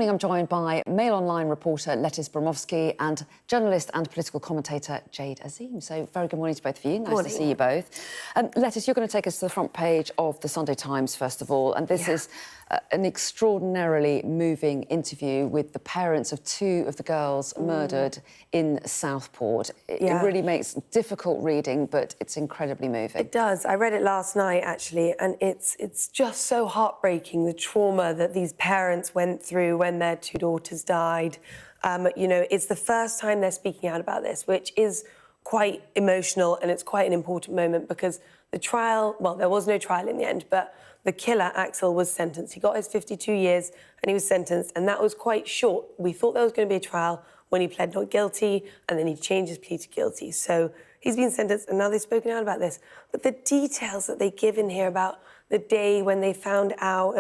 I'm joined by Mail Online reporter Lettice Bromowski and journalist and political commentator Jade Azim. So, very good morning to both of you. Nice to see you both. Lettice, you're going to take us to the front page of the Sunday Times, first of all, and this is an extraordinarily moving interview with the parents of two of the girls murdered in Southport. It really makes difficult reading, but it's incredibly moving. It does. I read it last night, actually, and it's just so heartbreaking, the trauma that these parents went through when their two daughters died. You know, it's the first time they're speaking out about this, which is quite emotional, and it's quite an important moment because the trial, well, there was no trial in the end, but the killer, Axel, was sentenced. He got his 52 years and he was sentenced, and that was quite short. We thought there was going to be a trial when he pled not guilty, and then he changed his plea to guilty. So he's been sentenced, and now they've spoken out about this. But the details that they give in here about the day when they found out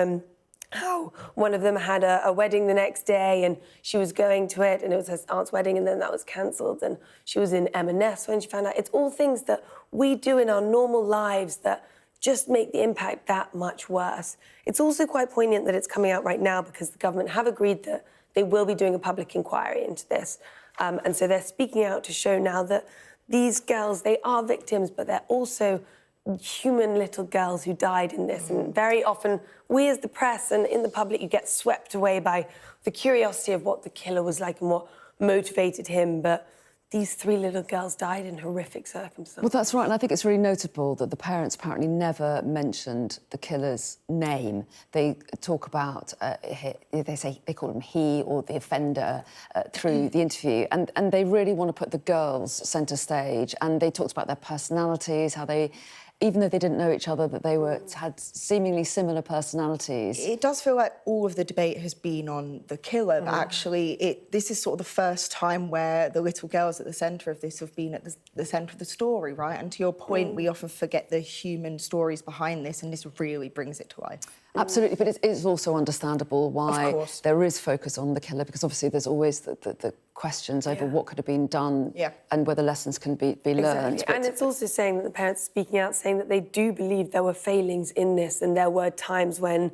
how one of them had a wedding the next day and she was going to it and it was her aunt's wedding and then that was cancelled and she was in M&S when she found out. It's all things that we do in our normal lives that just make the impact that much worse. It's also quite poignant that it's coming out right now because the government have agreed that they will be doing a public inquiry into this. And so they're speaking out to show now that these girls, they are victims, but they're also human little girls who died in this. And very often, we as the press and in the public, you get swept away by the curiosity of what the killer was like and what motivated him. But these three little girls died in horrific circumstances. Well, that's right, and I think it's really notable that the parents apparently never mentioned the killer's name. They talk about, they call him he or the offender through the interview, and they really want to put the girls centre stage, and they talked about their personalities, how they, even though they didn't know each other, that they had seemingly similar personalities. It does feel like all of the debate has been on the killer, but actually this is sort of the first time where the little girls at the centre of this have been at the centre of the story, right? And to your point, we often forget the human stories behind this, and this really brings it to life. Absolutely, but it is also understandable why there is focus on the killer, because obviously there's always the questions over what could have been done and whether lessons can be learned. And it's also saying that the parents speaking out, saying that they do believe there were failings in this and there were times when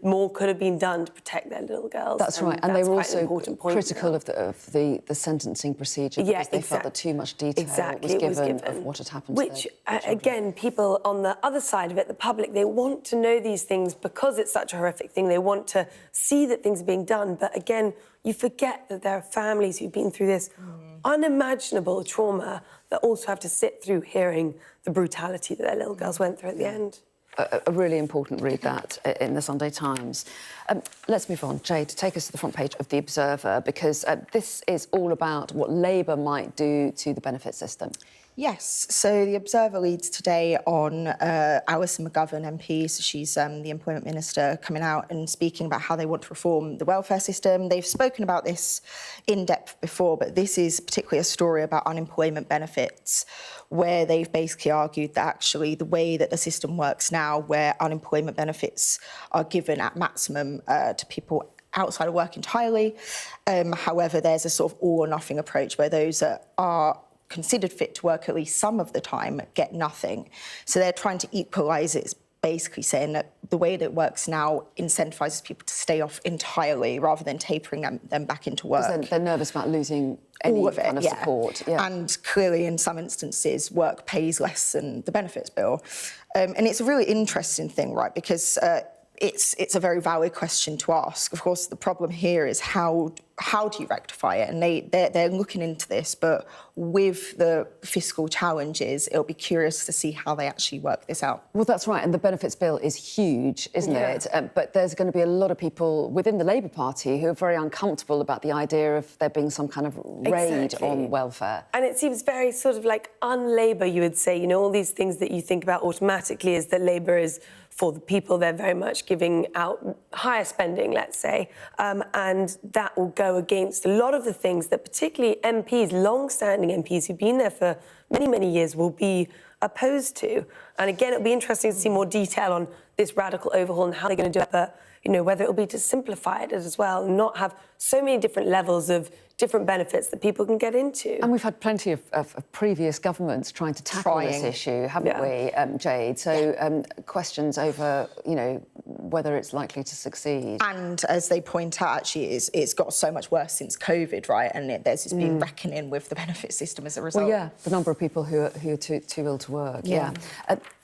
more could have been done to protect their little girls. That's right, and they were also critical of the sentencing procedure because they felt that too much detail was given of what had happened to Which, again, people on the other side of it, the public, they want to know these things because it's such a horrific thing. They want to see that things are being done, but again, you forget that there are families who've been through this unimaginable trauma that also have to sit through hearing the brutality that their little girls went through at the end. A really important read, that, in the Sunday Times. Let's move on. Jade, take us to the front page of The Observer, because this is all about what Labour might do to the benefit system. Yes, so The Observer leads today on Alison McGovern MP, so she's the Employment Minister, coming out and speaking about how they want to reform the welfare system. They've spoken about this in depth before, but this is particularly a story about unemployment benefits, where they've basically argued that actually the way that the system works now, where unemployment benefits are given at maximum to people outside of work entirely, however, there's a sort of all or nothing approach where those that are considered fit to work at least some of the time get nothing. So they're trying to equalise it, basically saying that the way that it works now incentivises people to stay off entirely rather than tapering them back into work. They're nervous about losing any kind of support. And clearly, in some instances, work pays less than the benefits bill. And it's a really interesting thing, right, because it's a very valid question to ask. Of course, the problem here is how do you rectify it? And they're looking into this, but with the fiscal challenges, it'll be curious to see how they actually work this out. Well, that's right, and the benefits bill is huge, isn't it? But there's going to be a lot of people within the Labour Party who are very uncomfortable about the idea of there being some kind of raid on welfare. And it seems very sort of like un-Labour, you would say. You know, all these things that you think about automatically is that Labour is for the people. They're very much giving out higher spending, let's say, and that will go against a lot of the things that particularly MPs, long-standing MPs who've been there for many, many years, will be opposed to. And again, it'll be interesting to see more detail on this radical overhaul and how they're going to do it. But you know, whether it'll be to simplify it as well, and not have so many different levels of different benefits that people can get into. And we've had plenty of previous governments trying to tackle this issue, haven't we, Jade? So questions over, you know, whether it's likely to succeed. And as they point out, actually, it's got so much worse since COVID, right? And there's this big reckoning with the benefit system as a result. Well, yeah, the number of people who are too ill to work. Yeah.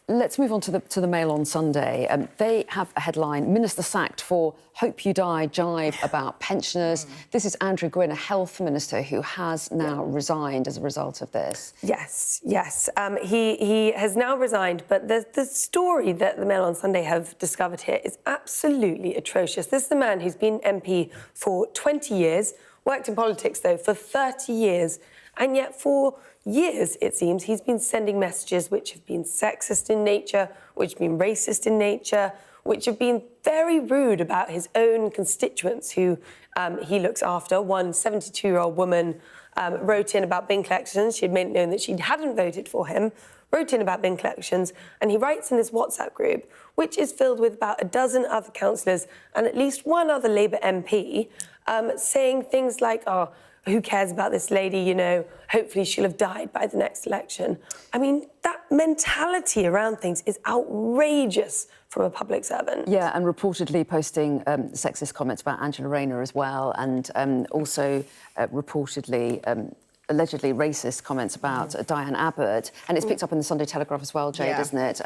Let's move on to the Mail on Sunday. They have a headline: Minister sacked for Hope You Die jibe about pensioners. This is Andrew Gwynn, a health minister who has now resigned as a result of this. Yes. He has now resigned, but the story that the Mail on Sunday have discovered here is absolutely atrocious. This is a man who's been MP for 20 years, worked in politics, though, for 30 years, and yet for years, it seems, he's been sending messages which have been sexist in nature, which have been racist in nature, which have been very rude about his own constituents who he looks after. One 72-year-old woman wrote in about bin collections. She had made it known that she hadn't voted for him, wrote in about bin collections, and he writes in this WhatsApp group, which is filled with about a dozen other councillors and at least one other Labour MP, saying things like, oh, who cares about this lady, you know, hopefully she'll have died by the next election. I mean, that mentality around things is outrageous from a public servant. Yeah, and reportedly posting sexist comments about Angela Rayner as well, and also reportedly allegedly racist comments about Diane Abbott. And it's picked up in the Sunday Telegraph as well, Jade, isn't it?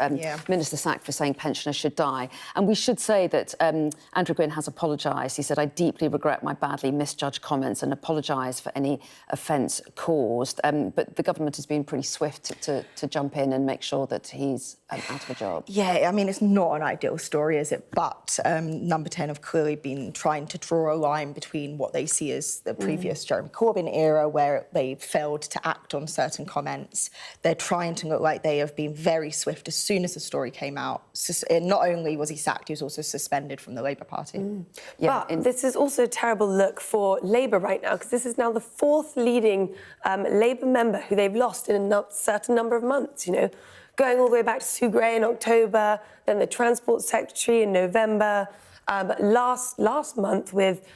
Minister sacked for saying pensioners should die. And we should say that Andrew Gwynn has apologised. He said, I deeply regret my badly misjudged comments and apologise for any offence caused. But the government has been pretty swift to jump in and make sure that he's out of a job. Yeah, I mean, it's not an ideal story, is it? But Number 10 have clearly been trying to draw a line between what they see as the previous Jeremy Corbyn era, where they failed to act on certain comments. They're trying to look like they have been very swift as soon as the story came out. Not only was he sacked, he was also suspended from the Labour Party. Yeah, but this is also a terrible look for Labour right now, because this is now the fourth leading Labour member who they've lost in a certain number of months, you know, going all the way back to Sue Gray in October, then the Transport Secretary in November, last month with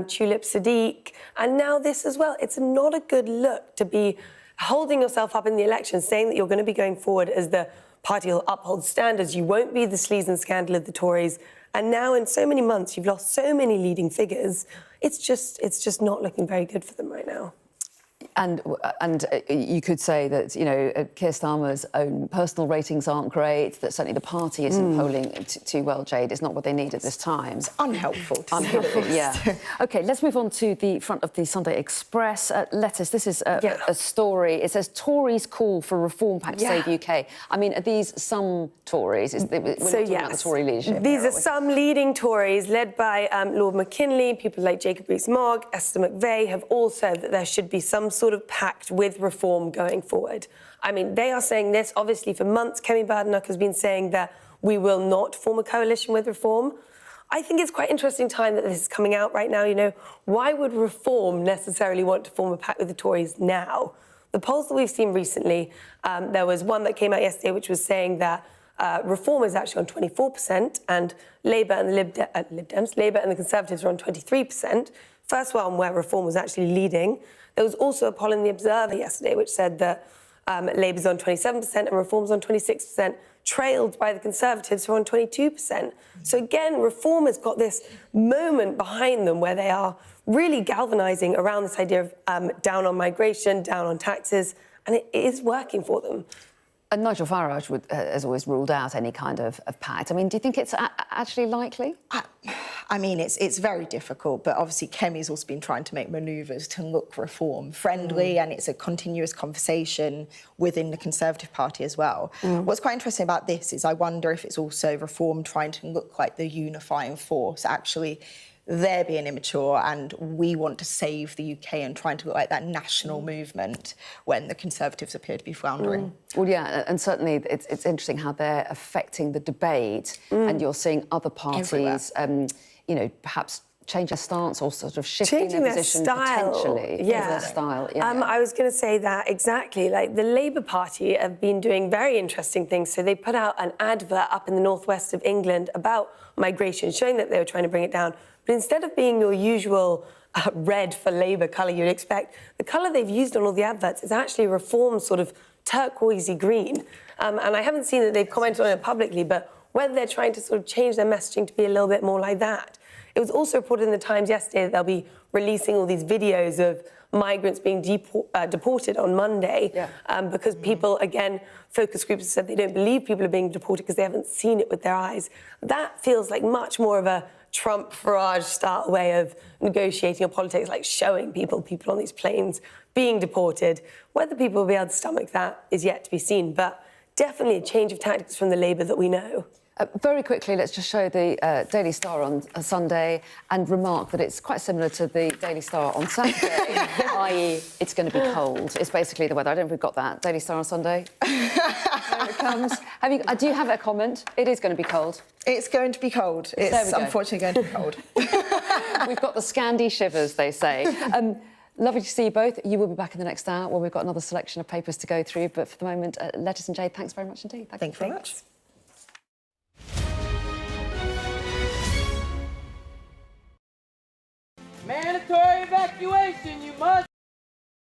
Tulip Sadiq, and now this as well. It's not a good look to be holding yourself up in the election, saying that you're going to be going forward as the party will uphold standards. You won't be the sleaze and scandal of the Tories. And now in so many months, you've lost so many leading figures. It's just not looking very good for them right now. And you could say that, you know, Keir Starmer's own personal ratings aren't great, that certainly the party isn't polling too well, Jade. It's not what they need at this time. It's unhelpful. Unhelpful, yeah. OK, let's move on to the front of the Sunday Express. Lettuce, this is a story. It says, Tories call for reform pact to save UK. I mean, are these some Tories? We're not talking about the Tory leadership. These are some leading Tories led by Lord McKinley. People like Jacob Rees-Mogg, Esther McVey have all said that there should be some sort of pact with reform going forward. I mean, they are saying this, obviously, for months. Kemi Badenoch has been saying that we will not form a coalition with reform. I think it's quite an interesting time that this is coming out right now. You know, why would reform necessarily want to form a pact with the Tories now? The polls that we've seen recently, there was one that came out yesterday which was saying that reform is actually on 24% and Labour and the Lib Dems, Labour and the Conservatives are on 23%. First one where reform was actually leading. There was also a poll in The Observer yesterday which said that Labour's on 27% and Reform's on 26%, trailed by the Conservatives who are on 22%. So again, Reform has got this moment behind them where they are really galvanising around this idea of down on migration, down on taxes, and it is working for them. And Nigel Farage has always ruled out any kind of pact. I mean, do you think it's actually likely? I mean, it's very difficult, but obviously Kemi's also been trying to make manoeuvres to look reform-friendly, and it's a continuous conversation within the Conservative Party as well. What's quite interesting about this is I wonder if it's also reform trying to look like the unifying force. Actually, they're being immature and we want to save the UK and trying to look like that national movement when the Conservatives appear to be floundering. Well, yeah, and certainly it's interesting how they're affecting the debate and you're seeing other parties, you know, perhaps change their stance or sort of shifting Changing their their position style, potentially? yeah. Their style, yeah. I was going to say that exactly. Like the Labour Party have been doing very interesting things. So they put out an advert up in the northwest of England about migration, showing that they were trying to bring it down. But instead of being your usual red for Labour colour you'd expect, the colour they've used on all the adverts is actually a reform sort of turquoisey green. And I haven't seen that they've commented on it publicly, but whether they're trying to sort of change their messaging to be a little bit more like that. It was also reported in the Times yesterday that they'll be releasing all these videos of migrants being deported on Monday because people, again, focus groups have said they don't believe people are being deported because they haven't seen it with their eyes. That feels like much more of a Trump Farage-style way of negotiating or politics, like showing people on these planes being deported. Whether people will be able to stomach that is yet to be seen, but definitely a change of tactics from the Labour that we know. Very quickly, let's just show the Daily Star on Sunday and remark that it's quite similar to the Daily Star on Saturday, i.e. it's going to be cold. It's basically the weather. I don't know if we've got that. Daily Star on Sunday. Here it comes. Do you have a comment? It is going to be cold. It's going to be cold. It's unfortunately going to be cold. We've got the Scandi shivers, they say. Lovely to see you both. You will be back in the next hour where we've got another selection of papers to go through. But for the moment, Lettuce and Jade, thanks very much indeed. Thank you very much. Mandatory evacuation, you must